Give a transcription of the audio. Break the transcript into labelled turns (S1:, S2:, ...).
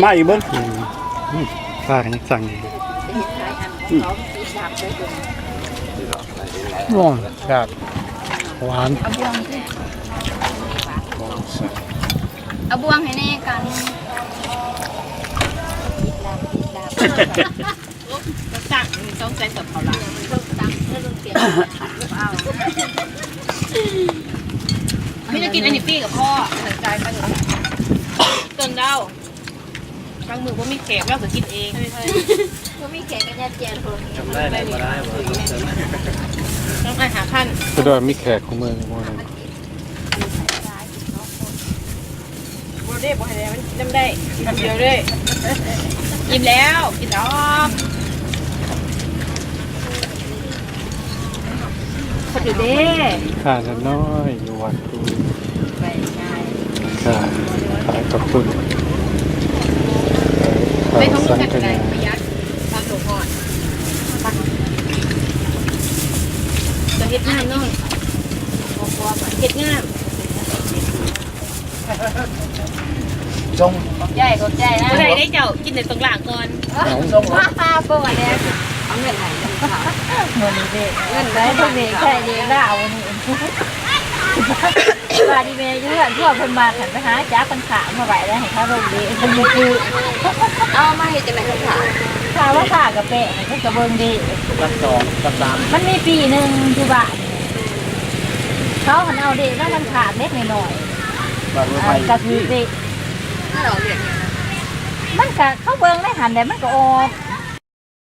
S1: มาอีกเบิ้งป้ากันยังสั่งอยู่ว้าวกาดหวาน
S2: เอาบวงให้แน่กันสั่งต้องใส่กับเขาละสั่งเพื่อเปลี่ยนเอาพี่จะกินอันนี้ปี้กับพ่อสนใจไปหนูจนเดาบางมือว่ามีแขกเราจะกินเองว่ามีแขกกันยัดเจียนคนจำได้ไหมได้ต้องอาหารขั้น
S1: ก็ด้วยมีแขกของเมืองมั่วเลย
S2: โมเดลบอกให้มันจำได้เดียวเลยกินแล้วกินออกคนอยู่เด้
S1: ข้าจะน้อยอยู่วัดกูค่ะขายกับคุณ
S2: ไม่ต้องจัดอะไรประหยัดความถูกก่อนจะเฮ็ดง่ายน้อยเฮ็ดง่าย
S3: จง
S2: ใหญ่ก็ใหญ่นะใหญ่ได้เจ้ากินในตรงหลังก่อนจงป้าโป้อะไรเอาเงินไหนเงินนี้เด็กเงินได้พวกนี้แค่เดียวเอานี่ว่าดีเมย์เยอะทั่วคนมาขันไปหาจ้าคนขามาไหวแล้วเห็นเขาลงดีคนยืคือเอามาเห็นจะไหนคนขาขาว่าขากับเป๊ะมันก็เบิ่งดี
S3: กับสองกับสาม
S2: มันมีปีหนึ่งอยู่บ้านเขาหันเอาเด็กแล้วมันขาดเล็กหน่อยกระถือเด็กถ้าเราเรียกมันก็เขาเบิ่งได้หันแต่มันก็ออก